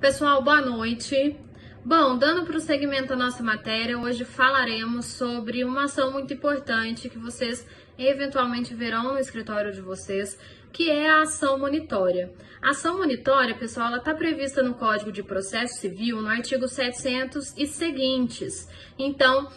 Pessoal, boa noite. Bom, dando prosseguimento à nossa matéria, hoje falaremos sobre uma ação muito importante que vocês eventualmente verão no escritório de vocês, que é a ação monitória. A ação monitória, pessoal, ela está prevista no Código de Processo Civil, no artigo 700 e seguintes. Então,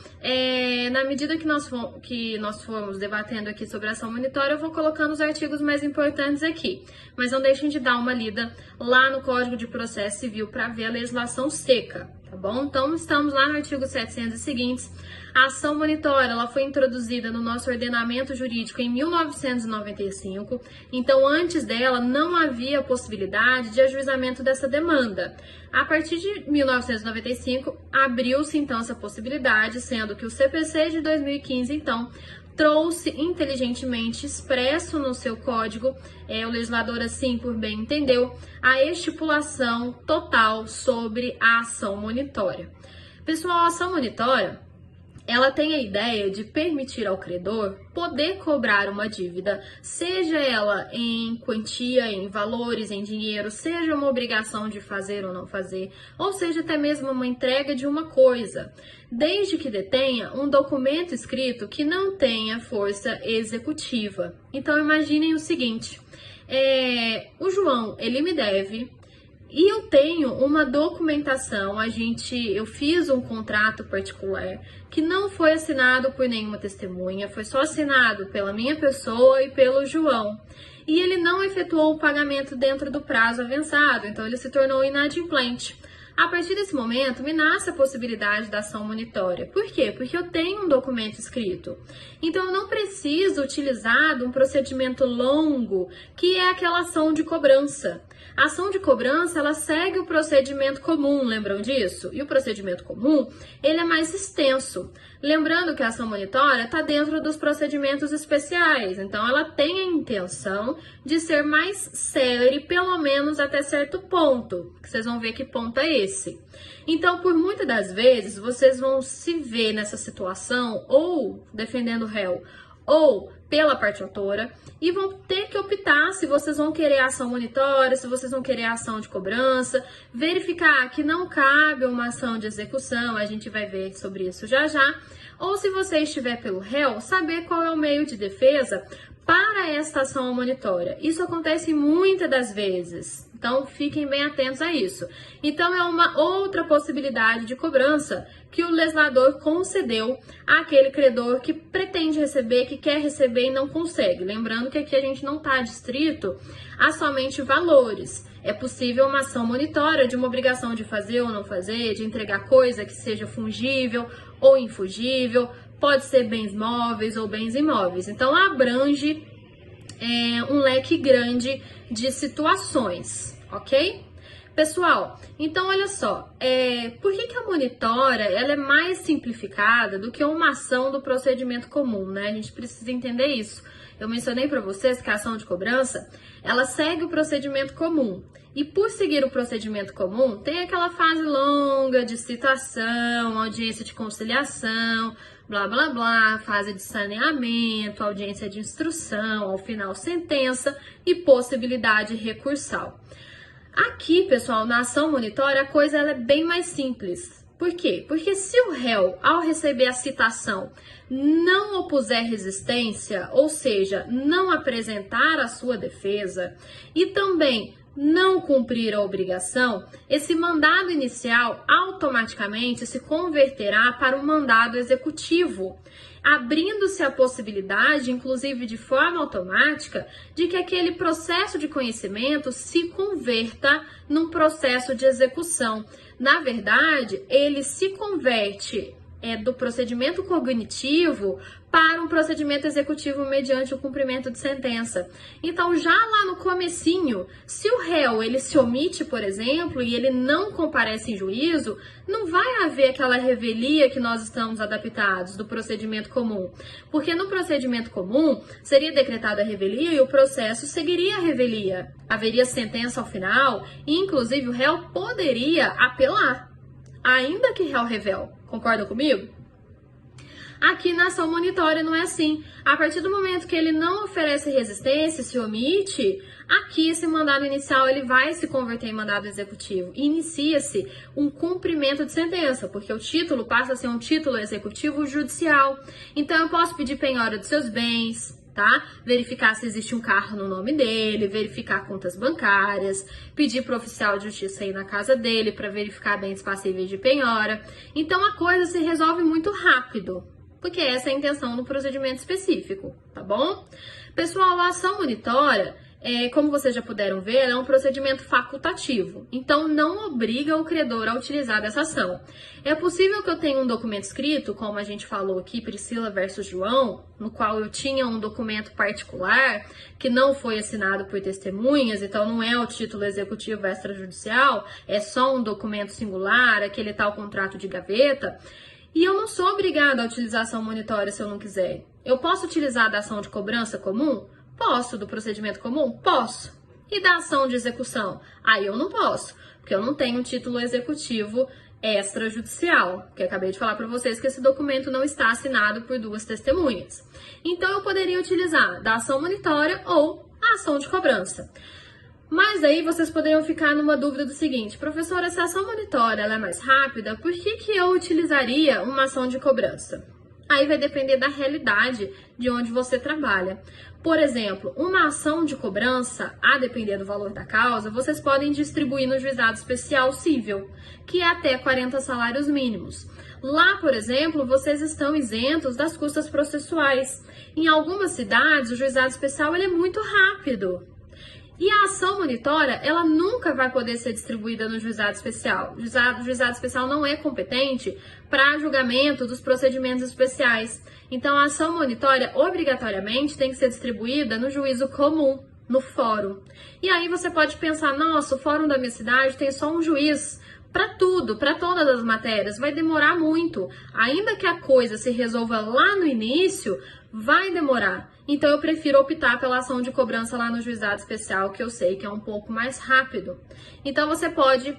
na medida que nós formos debatendo aqui sobre a ação monitória, eu vou colocando os artigos mais importantes aqui. Mas não deixem de dar uma lida lá no Código de Processo Civil para ver a legislação seca, tá bom? Então, estamos lá no artigo 700 e seguintes. A ação monitória, ela foi introduzida no nosso ordenamento jurídico em 1995, então antes dela não havia possibilidade de ajuizamento dessa demanda. A partir de 1995, abriu-se então essa possibilidade, sendo que o CPC de 2015, então, trouxe inteligentemente expresso no seu código, o legislador assim por bem entendeu, a estipulação total sobre a ação monitória. Pessoal, a ação monitória, ela tem a ideia de permitir ao credor poder cobrar uma dívida, seja ela em quantia, em valores, em dinheiro, seja uma obrigação de fazer ou não fazer, ou seja até mesmo uma entrega de uma coisa, desde que detenha um documento escrito que não tenha força executiva. Então imaginem o seguinte, o João, ele me deve, e eu tenho uma documentação, eu fiz um contrato particular que não foi assinado por nenhuma testemunha, foi só assinado pela minha pessoa e pelo João. E ele não efetuou o pagamento dentro do prazo avançado, então ele se tornou inadimplente. A partir desse momento, me nasce a possibilidade da ação monitória. Por quê? Porque eu tenho um documento escrito. Então, eu não preciso utilizar um procedimento longo, que é aquela ação de cobrança. A ação de cobrança, ela segue o procedimento comum, lembram disso? E o procedimento comum, ele é mais extenso. Lembrando que a ação monitória está dentro dos procedimentos especiais, então ela tem a intenção de ser mais célere, pelo menos até certo ponto, que vocês vão ver que ponto é esse. Então, por muitas das vezes, vocês vão se ver nessa situação, ou defendendo o réu, ou pela parte autora, e vão ter que optar se vocês vão querer ação monitória, se vocês vão querer ação de cobrança, verificar que não cabe uma ação de execução, a gente vai ver sobre isso já já, ou se você estiver pelo réu, saber qual é o meio de defesa para esta ação monitória. Isso acontece muitas das vezes, então fiquem bem atentos a isso. Então é uma outra possibilidade de cobrança que o legislador concedeu àquele credor que pretende receber, que quer receber e não consegue. Lembrando que aqui a gente não está distrito a somente valores. É possível uma ação monitória de uma obrigação de fazer ou não fazer, de entregar coisa que seja fungível ou infungível, pode ser bens móveis ou bens imóveis. Então, abrange um leque grande de situações, ok? Pessoal, então olha só, por que a monitória ela é mais simplificada do que uma ação do procedimento comum, né? A gente precisa entender isso. Eu mencionei para vocês que a ação de cobrança, ela segue o procedimento comum. E por seguir o procedimento comum, tem aquela fase longa de citação, audiência de conciliação, blá, blá, blá, fase de saneamento, audiência de instrução, ao final sentença e possibilidade recursal. Aqui, pessoal, na ação monitória, a coisa ela é bem mais simples. Por quê? Porque se o réu, ao receber a citação, não opuser resistência, ou seja, não apresentar a sua defesa, e também não cumprir a obrigação, esse mandado inicial automaticamente se converterá para um mandado executivo, abrindo-se a possibilidade, inclusive de forma automática, de que aquele processo de conhecimento se converta num processo de execução. Na verdade, ele se converte do procedimento cognitivo para um procedimento executivo mediante o cumprimento de sentença. Então, já lá no comecinho, se o réu ele se omite, por exemplo, e ele não comparece em juízo, não vai haver aquela revelia que nós estamos adaptados do procedimento comum. Porque no procedimento comum, seria decretada a revelia e o processo seguiria a revelia. Haveria sentença ao final e, inclusive, o réu poderia apelar, ainda que réu revel. Concordam comigo? Aqui na ação monitória não é assim. A partir do momento que ele não oferece resistência, se omite, aqui esse mandado inicial ele vai se converter em mandado executivo. Inicia-se um cumprimento de sentença, porque o título passa a ser um título executivo judicial. Então eu posso pedir penhora dos seus bens, tá? Verificar se existe um carro no nome dele, verificar contas bancárias, pedir para o oficial de justiça ir na casa dele para verificar bens passíveis de penhora. Então a coisa se resolve muito rápido, porque essa é a intenção do procedimento específico, tá bom? Pessoal, a ação monitória, como vocês já puderam ver, é um procedimento facultativo, então não obriga o credor a utilizar dessa ação. É possível que eu tenha um documento escrito, como a gente falou aqui, Priscila versus João, no qual eu tinha um documento particular que não foi assinado por testemunhas, então não é o título executivo extrajudicial, é só um documento singular, aquele tal contrato de gaveta, e eu não sou obrigada a utilizar a ação monitória se eu não quiser. Eu posso utilizar da ação de cobrança comum? Posso. Do procedimento comum? Posso. E da ação de execução? Aí eu não posso, porque eu não tenho um título executivo extrajudicial, que eu acabei de falar para vocês que esse documento não está assinado por duas testemunhas. Então eu poderia utilizar da ação monitória ou a ação de cobrança. Mas aí vocês poderiam ficar numa dúvida do seguinte: professora, se a ação monitória ela é mais rápida, por que eu utilizaria uma ação de cobrança? Aí vai depender da realidade de onde você trabalha. Por exemplo, uma ação de cobrança, a depender do valor da causa, vocês podem distribuir no juizado especial cível, que é até 40 salários mínimos. Lá, por exemplo, vocês estão isentos das custas processuais. Em algumas cidades, o juizado especial ele é muito rápido. E a ação monitória, ela nunca vai poder ser distribuída no juizado especial. O juizado especial não é competente para julgamento dos procedimentos especiais. Então, a ação monitória, obrigatoriamente, tem que ser distribuída no juízo comum, no fórum. E aí você pode pensar, nossa, o fórum da minha cidade tem só um juiz para tudo, para todas as matérias, vai demorar muito. Ainda que a coisa se resolva lá no início, vai demorar. Então eu prefiro optar pela ação de cobrança lá no juizado especial, que eu sei que é um pouco mais rápido. Então você pode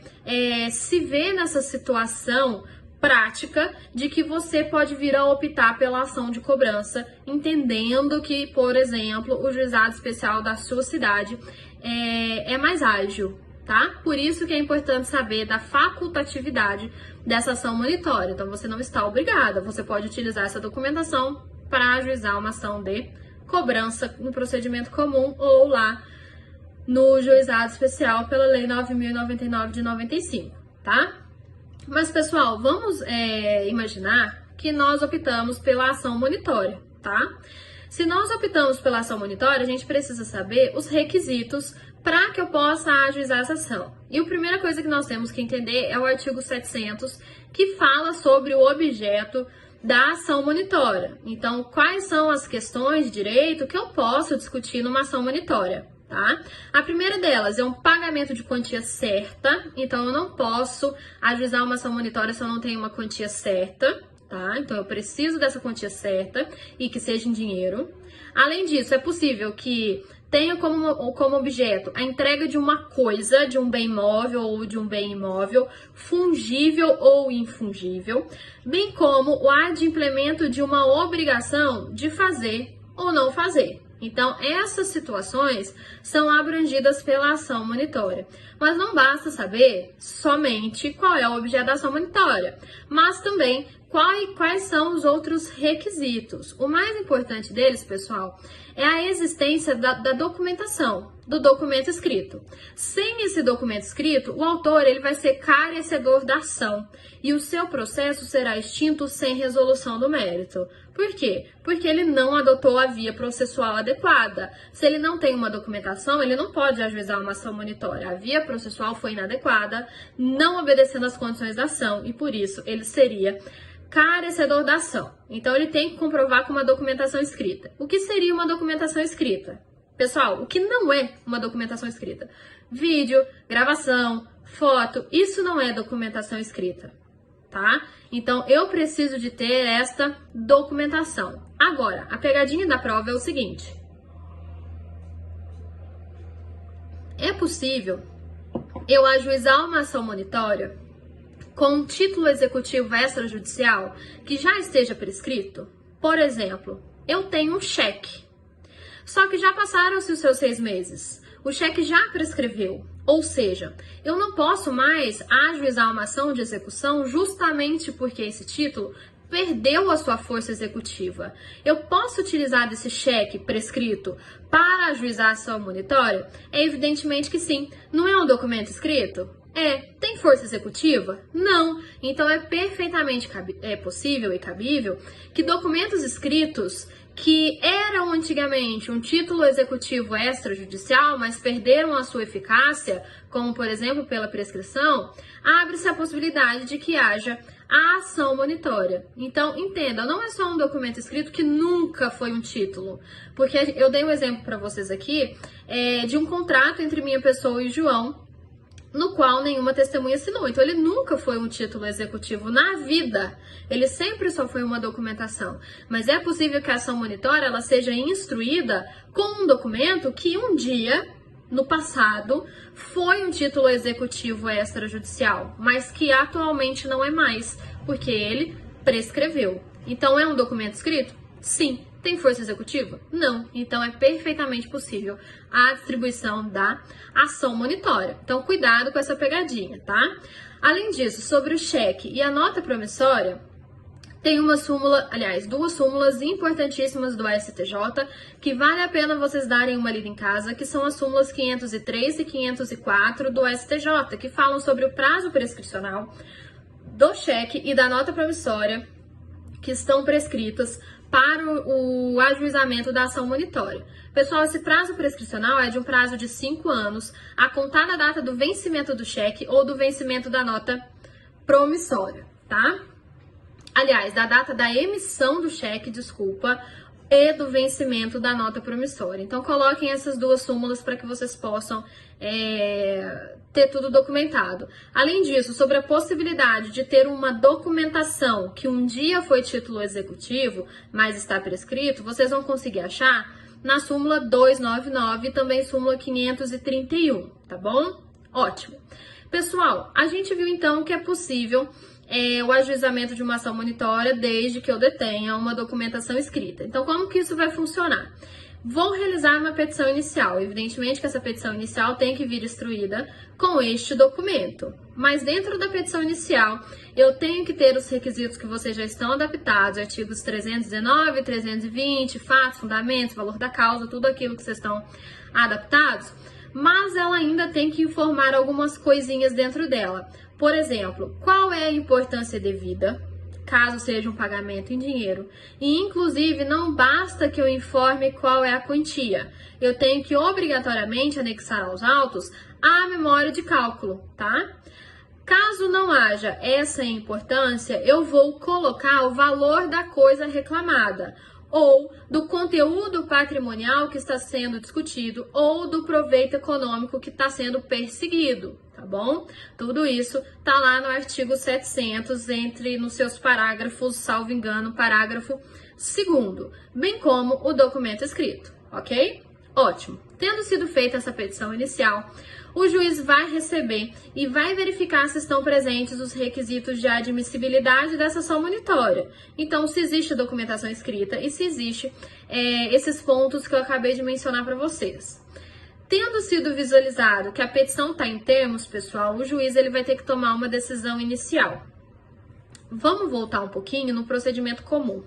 se ver nessa situação prática de que você pode vir a optar pela ação de cobrança, entendendo que, por exemplo, o juizado especial da sua cidade é mais ágil, tá? Por isso que é importante saber da facultatividade dessa ação monitória. Então você não está obrigada, você pode utilizar essa documentação para ajuizar uma ação de cobrança no procedimento comum ou lá no juizado especial pela Lei 9.099 de 95, tá? Mas, pessoal, vamos imaginar que nós optamos pela ação monitória, tá? Se nós optamos pela ação monitória, a gente precisa saber os requisitos para que eu possa ajuizar essa ação. E a primeira coisa que nós temos que entender é o artigo 700, que fala sobre o objeto da ação monitória. Então, quais são as questões de direito que eu posso discutir numa ação monitória, tá? A primeira delas é um pagamento de quantia certa. Então, eu não posso ajuizar uma ação monitória se eu não tenho uma quantia certa, tá? Então, eu preciso dessa quantia certa e que seja em dinheiro. Além disso, é possível que tenha como objeto a entrega de uma coisa, de um bem móvel ou de um bem imóvel, fungível ou infungível, bem como o adimplemento de uma obrigação de fazer ou não fazer. Então, essas situações são abrangidas pela ação monitória. Mas não basta saber somente qual é o objeto da ação monitória, mas também quais são os outros requisitos. O mais importante deles, pessoal, é a existência da documentação, do documento escrito. Sem esse documento escrito, o autor ele vai ser carecedor da ação e o seu processo será extinto sem resolução do mérito. Por quê? Porque ele não adotou a via processual adequada. Se ele não tem uma documentação, ele não pode ajuizar uma ação monitória. A via processual foi inadequada, não obedecendo às condições da ação e por isso ele seria carecedor da ação. Então ele tem que comprovar com uma documentação escrita. O que seria uma documentação escrita? Pessoal, o que não é uma documentação escrita? Vídeo, gravação, foto, isso não é documentação escrita, tá? Então eu preciso de ter esta documentação. Agora, a pegadinha da prova é o seguinte: é possível eu ajuizar uma ação monitória com um título executivo extrajudicial que já esteja prescrito? Por exemplo, eu tenho um cheque, só que já passaram-se os seus 6 meses. O cheque já prescreveu, ou seja, eu não posso mais ajuizar uma ação de execução justamente porque esse título perdeu a sua força executiva. Eu posso utilizar desse cheque prescrito para ajuizar a ação monitória? É evidentemente que sim. Não é um documento escrito? Tem força executiva? Não. Então é perfeitamente possível e cabível que documentos escritos que eram antigamente um título executivo extrajudicial, mas perderam a sua eficácia, como por exemplo pela prescrição, abre-se a possibilidade de que haja a ação monitória. Então, entenda, não é só um documento escrito que nunca foi um título, porque eu dei um exemplo para vocês aqui de um contrato entre minha pessoa e João, no qual nenhuma testemunha assinou. Então, ele nunca foi um título executivo na vida. Ele sempre só foi uma documentação. Mas é possível que a ação monitória ela seja instruída com um documento que um dia, no passado, foi um título executivo extrajudicial, mas que atualmente não é mais, porque ele prescreveu. Então, é um documento escrito? Sim. Tem força executiva? Não. Então, é perfeitamente possível a distribuição da ação monitória. Então, cuidado com essa pegadinha, tá? Além disso, sobre o cheque e a nota promissória, tem uma súmula, aliás, 2 súmulas importantíssimas do STJ que vale a pena vocês darem uma lida em casa, que são as súmulas 503 e 504 do STJ, que falam sobre o prazo prescricional do cheque e da nota promissória que estão prescritas para o ajuizamento da ação monitória. Pessoal, esse prazo prescricional é de um prazo de 5 anos, a contar da data do vencimento do cheque ou do vencimento da nota promissória, tá? Aliás, da data da emissão do cheque, e do vencimento da nota promissória. Então, coloquem essas 2 súmulas para que vocês possam ter tudo documentado. Além disso, sobre a possibilidade de ter uma documentação que um dia foi título executivo, mas está prescrito, vocês vão conseguir achar na súmula 299 e também súmula 531, tá bom? Ótimo. Pessoal, a gente viu então que é possível o ajuizamento de uma ação monitória desde que eu detenha uma documentação escrita. Então, como que isso vai funcionar? Vou realizar uma petição inicial. Evidentemente que essa petição inicial tem que vir instruída com este documento. Mas dentro da petição inicial, eu tenho que ter os requisitos que vocês já estão adaptados, artigos 319, 320, fatos, fundamentos, valor da causa, tudo aquilo que vocês estão adaptados. Mas ela ainda tem que informar algumas coisinhas dentro dela. Por exemplo, qual é a importância devida, caso seja um pagamento em dinheiro. E, inclusive, não basta que eu informe qual é a quantia. Eu tenho que, obrigatoriamente, anexar aos autos a memória de cálculo, tá? Caso não haja essa importância, eu vou colocar o valor da coisa reclamada, ou do conteúdo patrimonial que está sendo discutido, ou do proveito econômico que está sendo perseguido, tá bom? Tudo isso tá lá no artigo 700, nos seus parágrafos, salvo engano, parágrafo 2º, bem como o documento escrito, ok? Ótimo. Tendo sido feita essa petição inicial, o juiz vai receber e vai verificar se estão presentes os requisitos de admissibilidade dessa ação monitória. Então, se existe documentação escrita e se existe esses pontos que eu acabei de mencionar para vocês. Tendo sido visualizado que a petição está em termos, pessoal, o juiz ele vai ter que tomar uma decisão inicial. Vamos voltar um pouquinho no procedimento comum.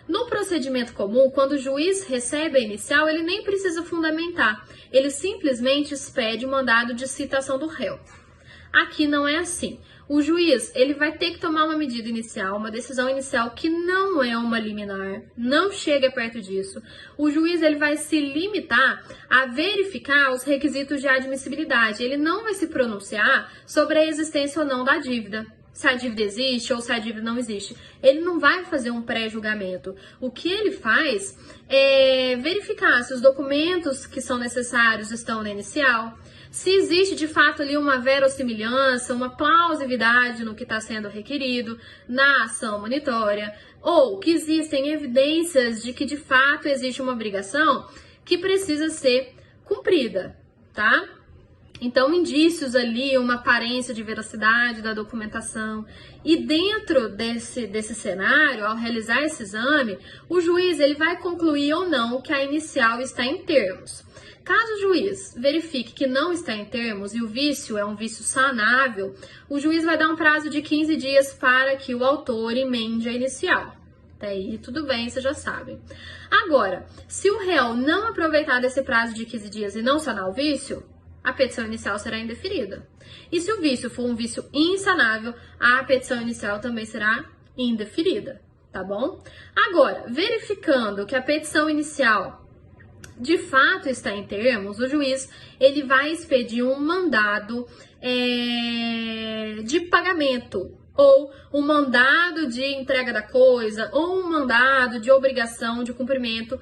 No procedimento comum, quando o juiz recebe a inicial, ele nem precisa fundamentar. Ele simplesmente expede o mandado de citação do réu. Aqui não é assim. O juiz ele vai ter que tomar uma medida inicial, uma decisão inicial que não é uma liminar, não chega perto disso. O juiz ele vai se limitar a verificar os requisitos de admissibilidade. Ele não vai se pronunciar sobre a existência ou não da dívida. Se a dívida existe ou se a dívida não existe. Ele não vai fazer um pré-julgamento. O que ele faz é verificar se os documentos que são necessários estão na inicial, se existe de fato ali uma verossimilhança, uma plausibilidade no que está sendo requerido na ação monitória, ou que existem evidências de que de fato existe uma obrigação que precisa ser cumprida, tá? Então, indícios ali, uma aparência de veracidade da documentação. E dentro desse cenário, ao realizar esse exame, o juiz ele vai concluir ou não que a inicial está em termos. Caso o juiz verifique que não está em termos e o vício é um vício sanável, o juiz vai dar um prazo de 15 dias para que o autor emende a inicial. Até aí, tudo bem, vocês já sabem. Agora, se o réu não aproveitar desse prazo de 15 dias e não sanar o vício, a petição inicial será indeferida. E se o vício for um vício insanável, a petição inicial também será indeferida, tá bom? Agora, verificando que a petição inicial de fato está em termos, o juiz ele vai expedir um mandado de pagamento, ou um mandado de entrega da coisa, ou um mandado de obrigação de cumprimento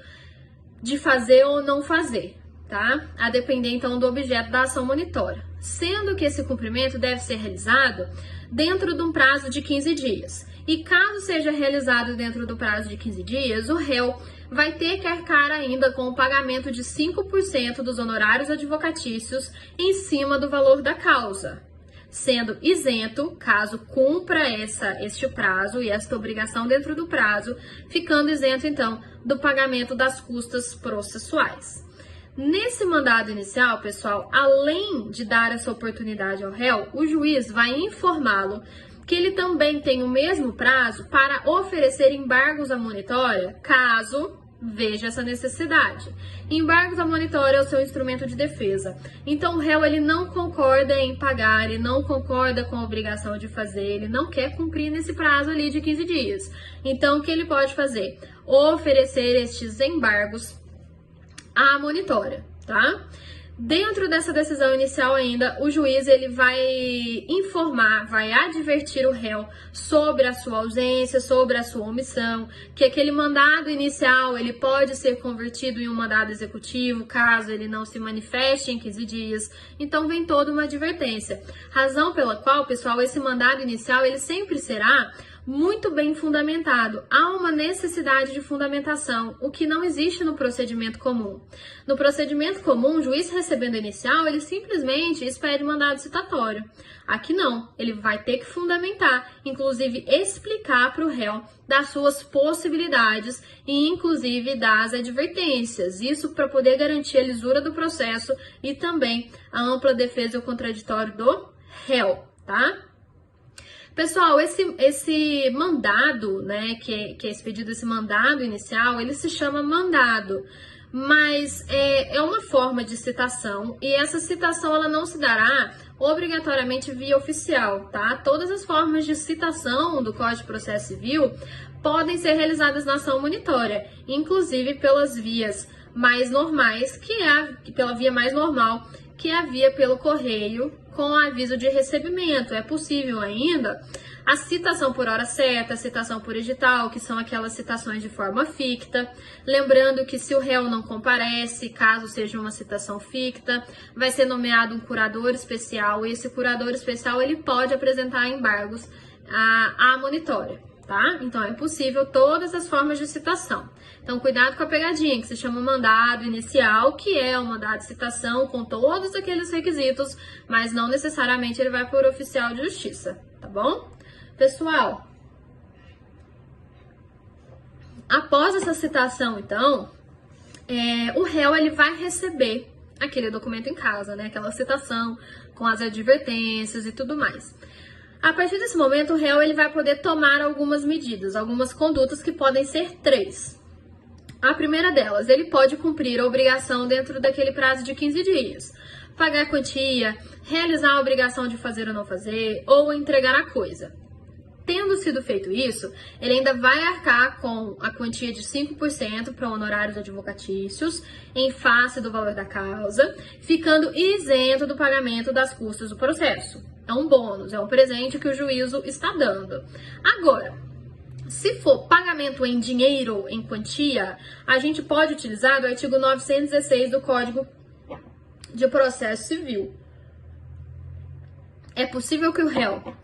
de fazer ou não fazer, tá? A depender então do objeto da ação monitória. Sendo que esse cumprimento deve ser realizado dentro de um prazo de 15 dias. E caso seja realizado dentro do prazo de 15 dias, o réu vai ter que arcar ainda com o pagamento de 5% dos honorários advocatícios em cima do valor da causa, sendo isento caso cumpra este prazo e esta obrigação dentro do prazo, ficando isento então do pagamento das custas processuais. Nesse mandado inicial, pessoal, além de dar essa oportunidade ao réu, o juiz vai informá-lo que ele também tem o mesmo prazo para oferecer embargos à monitória, caso veja essa necessidade. Embargos à monitória é o seu instrumento de defesa. Então, o réu ele não concorda em pagar, ele não concorda com a obrigação de fazer, ele não quer cumprir nesse prazo ali de 15 dias. Então, o que ele pode fazer? Oferecer estes embargos à monitória, tá? Dentro dessa decisão inicial ainda, o juiz ele vai informar, vai advertir o réu sobre a sua ausência, sobre a sua omissão, que aquele mandado inicial ele pode ser convertido em um mandado executivo, caso ele não se manifeste em 15 dias. Então vem toda uma advertência. Razão pela qual, pessoal, esse mandado inicial ele sempre será muito bem fundamentado. Há uma necessidade de fundamentação, o que não existe no procedimento comum. No procedimento comum, o juiz recebendo a inicial, ele simplesmente expede mandado citatório. Aqui não, ele vai ter que fundamentar, inclusive explicar para o réu das suas possibilidades e inclusive das advertências. Isso para poder garantir a lisura do processo e também a ampla defesa e o contraditório do réu, tá? Pessoal, esse mandado, né, que é expedido, esse mandado inicial, ele se chama mandado, mas é uma forma de citação e essa citação ela não se dará obrigatoriamente via oficial, tá? Todas as formas de citação do Código de Processo Civil podem ser realizadas na ação monitória, inclusive pelas vias mais normais, pela via mais normal, que é a via pelo correio com aviso de recebimento. É possível ainda a citação por hora certa, a citação por edital, que são aquelas citações de forma ficta. Lembrando que se o réu não comparece, caso seja uma citação ficta, vai ser nomeado um curador especial e esse curador especial ele pode apresentar embargos à monitória, tá? Então é possível todas as formas de citação. Então cuidado com a pegadinha, que se chama mandado inicial, que é o mandado de citação com todos aqueles requisitos, mas não necessariamente ele vai por oficial de justiça, tá bom? Pessoal, após essa citação, então, o réu ele vai receber aquele documento em casa, né? Aquela citação com as advertências e tudo mais. A partir desse momento, o réu ele vai poder tomar algumas medidas, algumas condutas que podem ser 3. A primeira delas, ele pode cumprir a obrigação dentro daquele prazo de 15 dias. Pagar a quantia, realizar a obrigação de fazer ou não fazer, ou entregar a coisa. Tendo sido feito isso, ele ainda vai arcar com a quantia de 5% para honorários advocatícios, em face do valor da causa, ficando isento do pagamento das custas do processo. É um bônus, é um presente que o juízo está dando. Agora, se for pagamento em dinheiro, em quantia, a gente pode utilizar o artigo 916 do Código de Processo Civil. É possível que o réu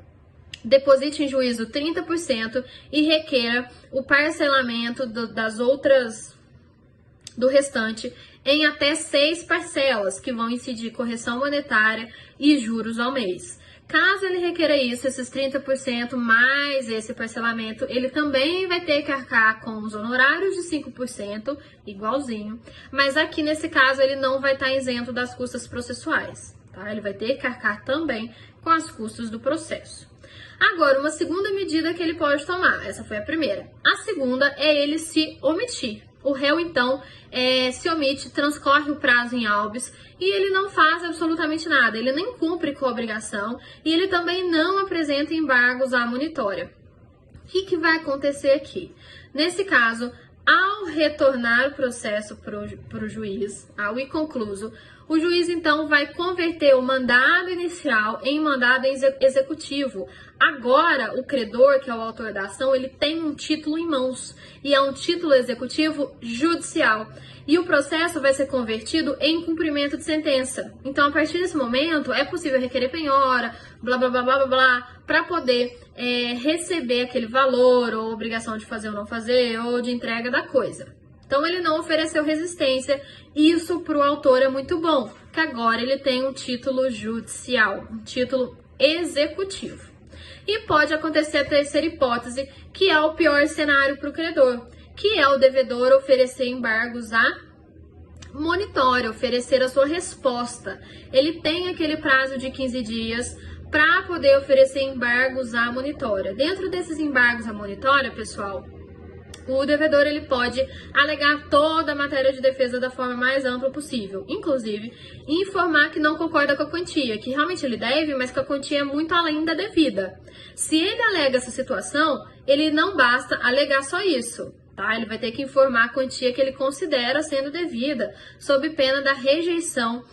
deposite em juízo 30% e requeira o parcelamento das outras do restante em até 6 parcelas, que vão incidir correção monetária e juros ao mês. Caso ele requeira isso, esses 30% mais esse parcelamento, ele também vai ter que arcar com os honorários de 5%, igualzinho, mas aqui nesse caso ele não vai estar isento das custas processuais, tá? Ele vai ter que arcar também com as custas do processo. Agora, uma segunda medida que ele pode tomar, essa foi a primeira. A segunda é ele se omitir. O réu, então, se omite, transcorre o prazo em habeas e ele não faz absolutamente nada. Ele nem cumpre com a obrigação e ele também não apresenta embargos à monitória. O que vai acontecer aqui? Nesse caso, ao retornar o processo para o juiz, ao inconcluso, o juiz, então, vai converter o mandado inicial em mandado executivo. Agora, o credor, que é o autor da ação, ele tem um título em mãos, e é um título executivo judicial. E o processo vai ser convertido em cumprimento de sentença. Então, a partir desse momento, é possível requerer penhora, blá, blá, blá, blá, blá, blá, para poder receber aquele valor, ou obrigação de fazer ou não fazer, ou de entrega da coisa. Então, ele não ofereceu resistência. Isso para o autor é muito bom, que agora ele tem um título judicial, um título executivo. E pode acontecer a terceira hipótese, que é o pior cenário para o credor, que é o devedor oferecer embargos à monitória, oferecer a sua resposta. Ele tem aquele prazo de 15 dias para poder oferecer embargos à monitória. Dentro desses embargos à monitória, pessoal, o devedor ele pode alegar toda a matéria de defesa da forma mais ampla possível, inclusive informar que não concorda com a quantia, que realmente ele deve, mas que a quantia é muito além da devida. Se ele alega essa situação, ele não basta alegar só isso, tá? Ele vai ter que informar a quantia que ele considera sendo devida, sob pena da rejeição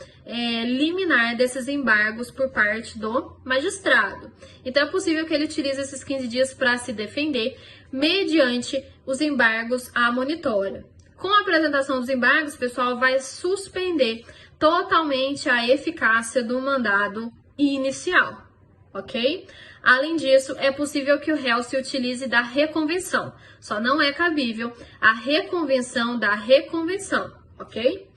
liminar desses embargos por parte do magistrado. Então é possível que ele utilize esses 15 dias para se defender mediante os embargos à monitória. Com a apresentação dos embargos, pessoal, vai suspender totalmente a eficácia do mandado inicial, ok? Além disso, é possível que o réu se utilize da reconvenção. Só não é cabível a reconvenção da reconvenção, ok?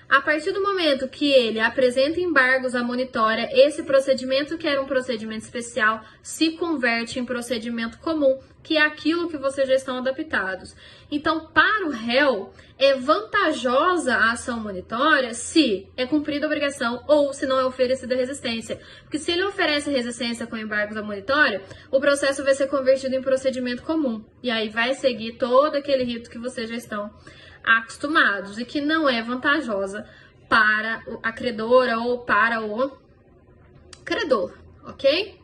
A partir do momento que ele apresenta embargos à monitória, esse procedimento, que era um procedimento especial, se converte em procedimento comum, que é aquilo que vocês já estão adaptados. Então, para o réu, é vantajosa a ação monitória se é cumprida a obrigação ou se não é oferecida resistência. Porque se ele oferece resistência com embargos à monitória, o processo vai ser convertido em procedimento comum. E aí vai seguir todo aquele rito que vocês já estão acostumados e que não é vantajosa para a credora ou para o credor, ok?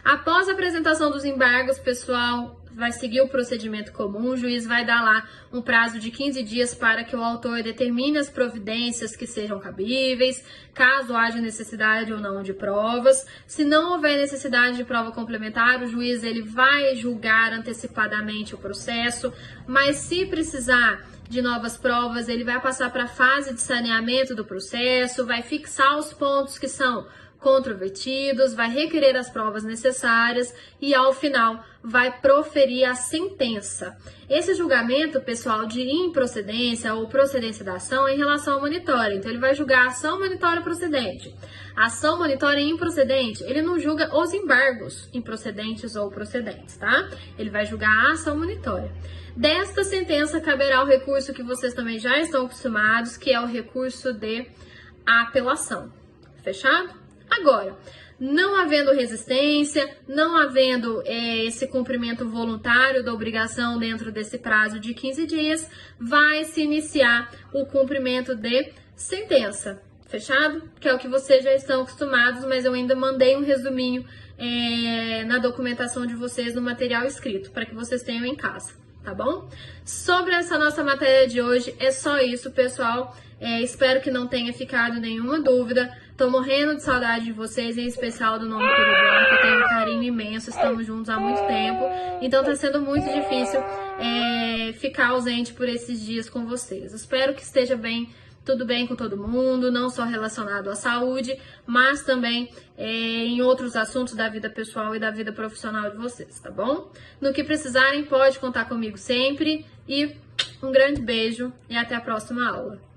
Após a apresentação dos embargos, pessoal, vai seguir o procedimento comum, o juiz vai dar lá um prazo de 15 dias para que o autor determine as providências que sejam cabíveis, caso haja necessidade ou não de provas. Se não houver necessidade de prova complementar, o juiz ele vai julgar antecipadamente o processo, mas se precisar de novas provas, ele vai passar para a fase de saneamento do processo, vai fixar os pontos que são controvertidos, vai requerer as provas necessárias e, ao final, vai proferir a sentença. Esse julgamento, pessoal, de improcedência ou procedência da ação é em relação ao monitório. Então, ele vai julgar a ação monitória procedente. A ação monitória improcedente, ele não julga os embargos improcedentes ou procedentes, tá? Ele vai julgar a ação monitória. Desta sentença, caberá o recurso que vocês também já estão acostumados, que é o recurso de apelação. Fechado? Agora, não havendo resistência, não havendo esse cumprimento voluntário da obrigação dentro desse prazo de 15 dias, vai se iniciar o cumprimento de sentença. Fechado? Que é o que vocês já estão acostumados, mas eu ainda mandei um resuminho na documentação de vocês no material escrito, para que vocês tenham em casa, tá bom? Sobre essa nossa matéria de hoje, é só isso, pessoal. Espero que não tenha ficado nenhuma dúvida. Tô morrendo de saudade de vocês, em especial do nome Peru Blanco. Eu tenho um carinho imenso, estamos juntos há muito tempo. Então tá sendo muito difícil ficar ausente por esses dias com vocês. Espero que esteja bem, tudo bem com todo mundo, não só relacionado à saúde, mas também em outros assuntos da vida pessoal e da vida profissional de vocês, tá bom? No que precisarem, pode contar comigo sempre e Um grande beijo e até a próxima aula.